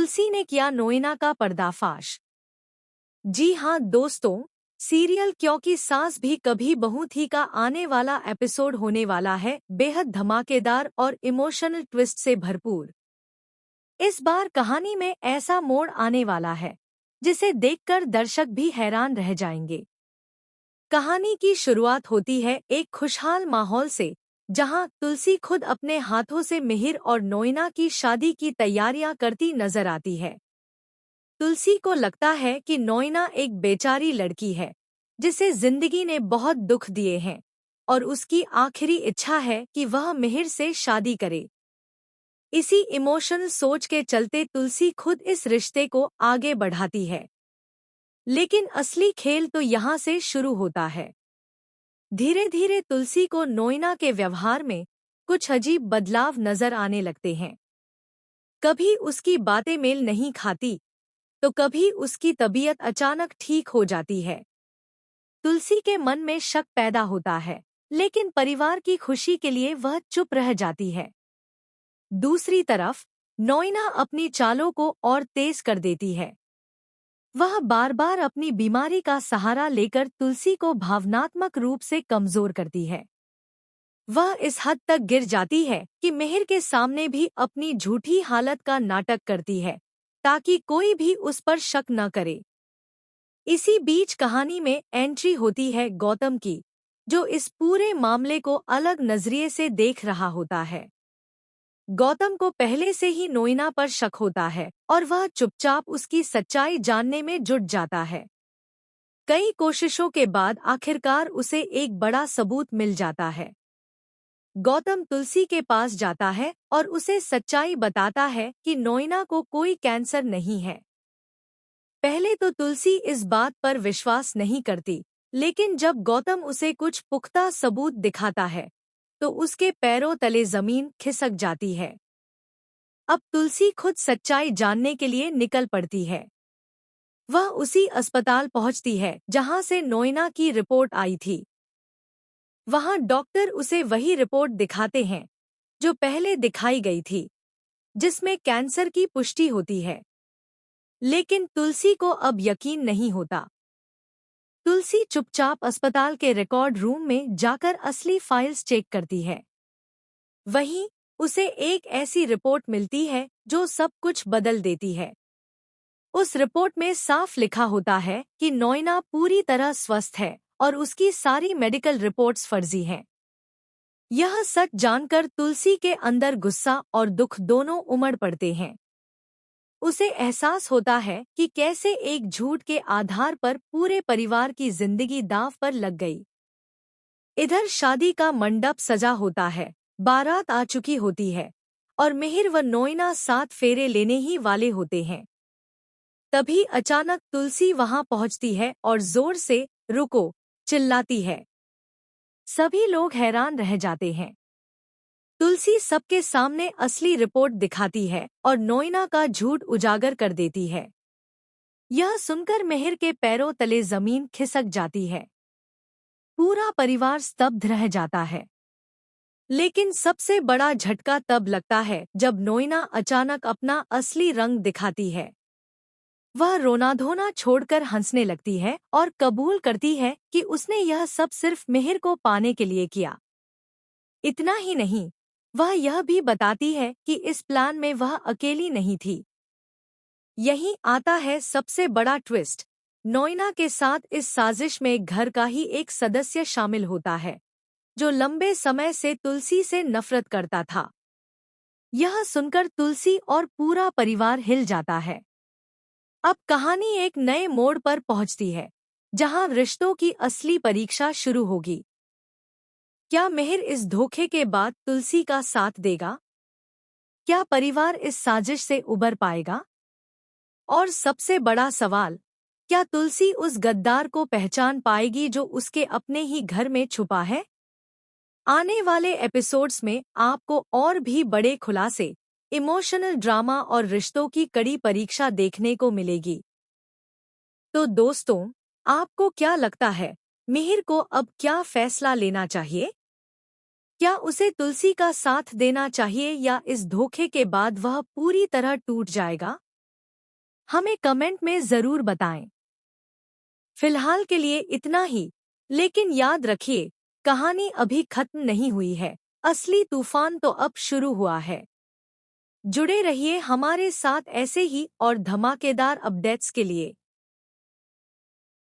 तुलसी ने किया नोएना का पर्दाफाश। जी हाँ दोस्तों, सीरियल क्योंकि सास भी कभी बहू थी का आने वाला एपिसोड होने वाला है बेहद धमाकेदार और इमोशनल ट्विस्ट से भरपूर। इस बार कहानी में ऐसा मोड़ आने वाला है जिसे देखकर दर्शक भी हैरान रह जाएंगे। कहानी की शुरुआत होती है एक खुशहाल माहौल से, जहां तुलसी खुद अपने हाथों से मिहिर और नोएना की शादी की तैयारियां करती नजर आती है। तुलसी को लगता है कि नोएना एक बेचारी लड़की है जिसे जिंदगी ने बहुत दुख दिए हैं और उसकी आखिरी इच्छा है कि वह मिहिर से शादी करे। इसी इमोशनल सोच के चलते तुलसी खुद इस रिश्ते को आगे बढ़ाती है। लेकिन असली खेल तो यहाँ से शुरू होता है। धीरे धीरे तुलसी को नोएना के व्यवहार में कुछ अजीब बदलाव नजर आने लगते हैं। कभी उसकी बातें मेल नहीं खाती, तो कभी उसकी तबीयत अचानक ठीक हो जाती है। तुलसी के मन में शक पैदा होता है, लेकिन परिवार की खुशी के लिए वह चुप रह जाती है। दूसरी तरफ नोएना अपनी चालों को और तेज कर देती है। वह बार बार अपनी बीमारी का सहारा लेकर तुलसी को भावनात्मक रूप से कमजोर करती है। वह इस हद तक गिर जाती है कि मिहिर के सामने भी अपनी झूठी हालत का नाटक करती है ताकि कोई भी उस पर शक न करे। इसी बीच कहानी में एंट्री होती है गौतम की, जो इस पूरे मामले को अलग नजरिए से देख रहा होता है। गौतम को पहले से ही नोएना पर शक होता है और वह चुपचाप उसकी सच्चाई जानने में जुट जाता है। कई कोशिशों के बाद आखिरकार उसे एक बड़ा सबूत मिल जाता है। गौतम तुलसी के पास जाता है और उसे सच्चाई बताता है कि नोएना को कोई कैंसर नहीं है। पहले तो तुलसी इस बात पर विश्वास नहीं करती, लेकिन जब गौतम उसे कुछ पुख्ता सबूत दिखाता है तो उसके पैरों तले जमीन खिसक जाती है। अब तुलसी खुद सच्चाई जानने के लिए निकल पड़ती है। वह उसी अस्पताल पहुंचती है जहां से नोएना की रिपोर्ट आई थी। वहां डॉक्टर उसे वही रिपोर्ट दिखाते हैं जो पहले दिखाई गई थी, जिसमें कैंसर की पुष्टि होती है। लेकिन तुलसी को अब यकीन नहीं होता। तुलसी चुपचाप अस्पताल के रिकॉर्ड रूम में जाकर असली फाइल्स चेक करती है। वहीं उसे एक ऐसी रिपोर्ट मिलती है जो सब कुछ बदल देती है। उस रिपोर्ट में साफ लिखा होता है कि नोएना पूरी तरह स्वस्थ है और उसकी सारी मेडिकल रिपोर्ट्स फर्जी हैं। यह सच जानकर तुलसी के अंदर गुस्सा और दुख दोनों उमड़ पड़ते हैं। उसे एहसास होता है कि कैसे एक झूठ के आधार पर पूरे परिवार की जिंदगी दांव पर लग गई। इधर शादी का मंडप सजा होता है, बारात आ चुकी होती है और मिहिर व नोएना 7 फेरे लेने ही वाले होते हैं। तभी अचानक तुलसी वहां पहुंचती है और जोर से रुको चिल्लाती है। सभी लोग हैरान रह जाते हैं। तुलसी सबके सामने असली रिपोर्ट दिखाती है और नोएना का झूठ उजागर कर देती है। यह सुनकर मिहिर के पैरों तले जमीन खिसक जाती है। पूरा परिवार स्तब्ध रह जाता है। लेकिन सबसे बड़ा झटका तब लगता है जब नोएना अचानक अपना असली रंग दिखाती है। वह रोना धोना छोड़कर हंसने लगती है और कबूल करती है कि उसने यह सब सिर्फ मिहिर को पाने के लिए किया। इतना ही नहीं, वह यह भी बताती है कि इस प्लान में वह अकेली नहीं थी। यहीं आता है सबसे बड़ा ट्विस्ट। नोएना के साथ इस साजिश में घर का ही एक सदस्य शामिल होता है, जो लंबे समय से तुलसी से नफरत करता था। यह सुनकर तुलसी और पूरा परिवार हिल जाता है। अब कहानी एक नए मोड़ पर पहुंचती है, जहां रिश्तों की असली परीक्षा शुरू होगी। क्या मिहिर इस धोखे के बाद तुलसी का साथ देगा? क्या परिवार इस साजिश से उबर पाएगा? और सबसे बड़ा सवाल, क्या तुलसी उस गद्दार को पहचान पाएगी जो उसके अपने ही घर में छुपा है? आने वाले एपिसोड्स में आपको और भी बड़े खुलासे, इमोशनल ड्रामा और रिश्तों की कड़ी परीक्षा देखने को मिलेगी। तो दोस्तों, आपको क्या लगता है, मिहिर को अब क्या फैसला लेना चाहिए? क्या उसे तुलसी का साथ देना चाहिए या इस धोखे के बाद वह पूरी तरह टूट जाएगा? हमें कमेंट में ज़रूर बताएं। फिलहाल के लिए इतना ही, लेकिन याद रखिए, कहानी अभी खत्म नहीं हुई है। असली तूफान तो अब शुरू हुआ है। जुड़े रहिए हमारे साथ ऐसे ही और धमाकेदार अपडेट्स के लिए।